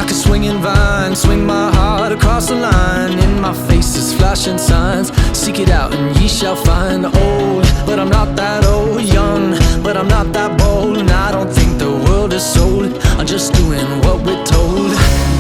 like a swinging vine. Swing my heart across the line. In my face is flashing signs. Seek it out and ye shall find. Old, but I'm not that old. Young, but I'm not that bold. And I don't think the world is sold. I'm just doing what we're told.